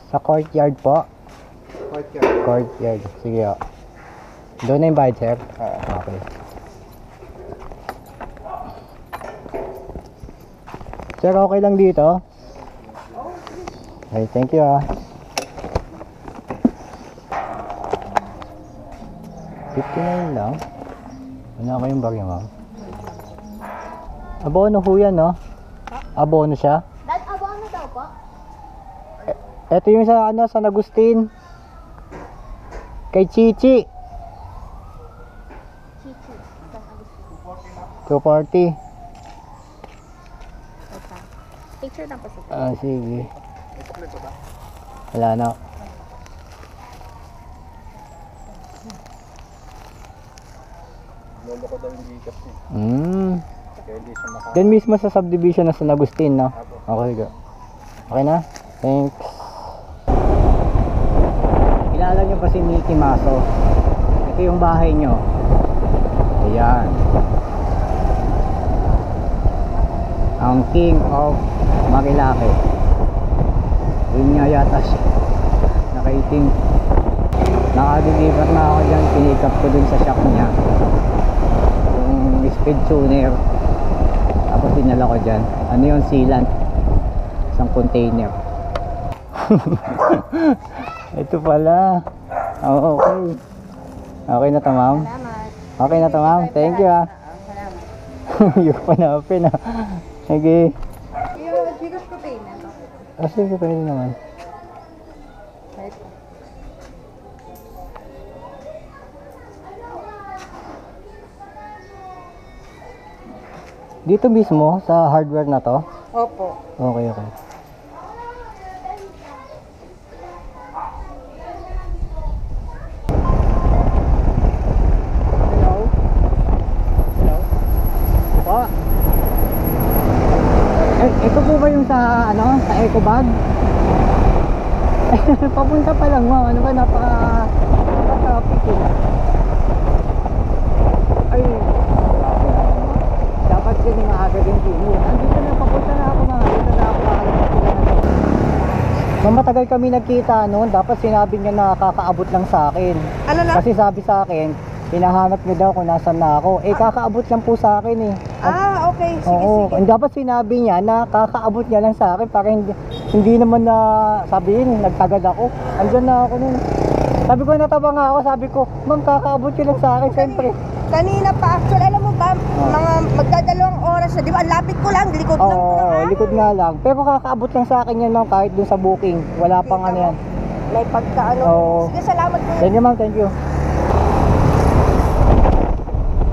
Sa courtyard po. Courtyard. Courtyard. Sige o. Doon na yung bayad, sir? Okay. Sir, okay lang dito? Okay, thank you ah. 59 lang. Ano ako yung bagay, ma'am? Abono ho yan, no? Abono siya? Dad, abono daw po? Ito yung sa, ano, San Agustin. Kay Chichi. Chichi. 240. Picture na po sa Ah, sige. Wala na. Lolo ko daw yung gigas niya. Kaya hindi siya maka... Diyan mismo sa subdivision na San Agustin, no? Okay, go. Okay na? Thanks. Kilala nyo ba si Mickey Maso? Ito yung bahay nyo. Ayan. Ang King of Marilake. Yun nga yata siya. Nakaiting. Nakadeliver na ako dyan. Pinikap ko dun sa shop niya. Yung speed tuner. Tapos dinala ko dyan. Ano yung sealant? Isang container. Ito pala. Oh, okay. Okay na to, ma'am? Salamat. Okay na to, ma'am? Thank you ah. Salamat. Yung panapin ah. Sige. Yung gigas ko payment. Sige, pwede naman. Dito mismo sa hardware na to? Opo. Okay, okay. Hello? Hello? Po? Ito po ba yung sa, ano, sa eco bag? Papunta pa lang, ma'am. Ano ba, napaka-traffic eh. Ay, dapat din maaga din din. Andito na, papunta na ako, mga. Dito na ako nakalabas sila na. Nung matagal kami nagkita noon, dapat sinabi niya na kakaabot lang sa akin. Ano na? Kasi sabi sa akin, hinahanap niya daw kung nasan na ako. Eh, kakaabot lang po sa akin eh. Ah, okay. Sige, Oo, sige. dapat sinabi niya na kakaabot niya lang sa akin para hindi naman na sabihin, nagtagad ako. Andyan na ako nun. Sabi ko, nataba nga ako, sabi ko, ma'am, kakaabot niya lang sa akin, siyempre. Kanina pa, actually, alam mo ba, mga magdadalawang oras na, di ba? Ang lapit ko lang, likod lang ko lang. Oo, likod nga lang. Pero kakaabot lang sa akin yan, ma'am, kahit dun sa booking. Wala pang ano yan. May pagkaano. Oo. Sige, salamat po. Thank you, ma'am, thank you.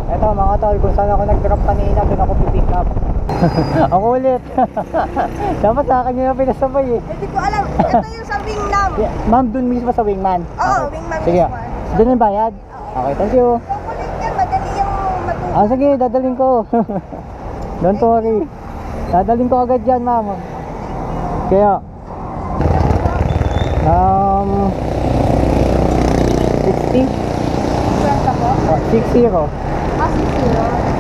Eto mga tol, kung saan ako nag-drop kanina, doon ako pipick up. Ako ulit. Dapat sa akin yun ang pinasabay eh. Hindi ko alam. Ito yung sa Wingnam. Yeah, ma'am, doon mismo sa wingman. Oo, Wingman Sige, mismo. doon yung bayad? Okay, thank you. Kukulit yan, madali yung matuto. Ah, sige, dadalhin ko. Don't worry. Dadalhin ko agad yan, ma'am. Kaya, 60? Kwenta po? 60. Ah, 60.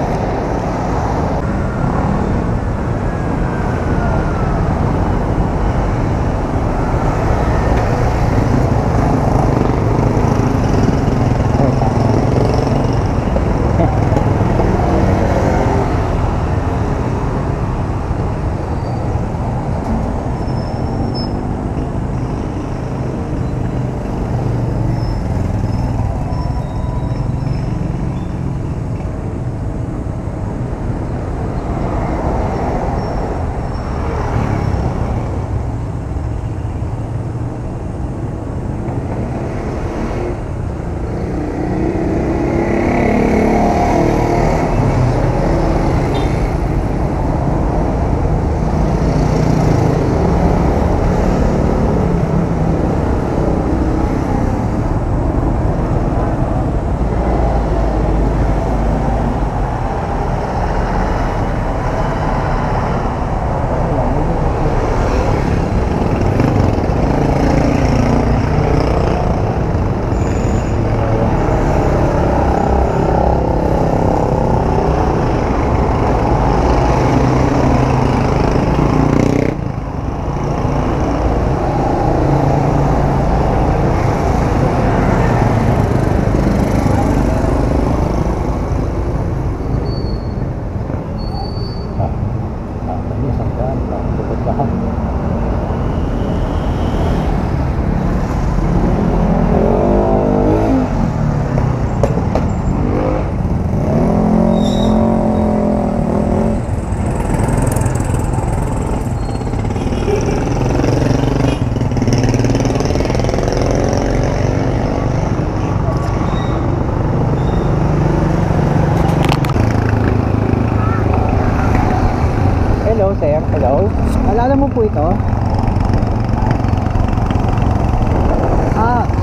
mo po ito?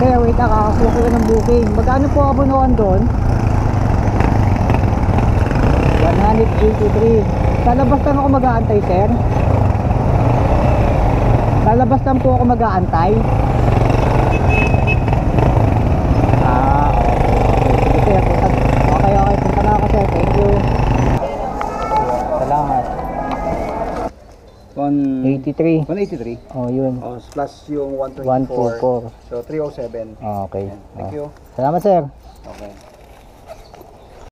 Sir, wait na, kakakuha ko ng booking. Magkano po abonoan doon? 183. Sa labas lang ako mag-aantay, sir? Sa labas lang po ako mag-aantay? Okay. Sige, sir. Okay. Punta na ako, sir. Thank you. Salamat. 83. 183. Oh, yun. Oh, plus yung 124. 124. So 307. Okay. Thank you. Salamat, sir. Okay.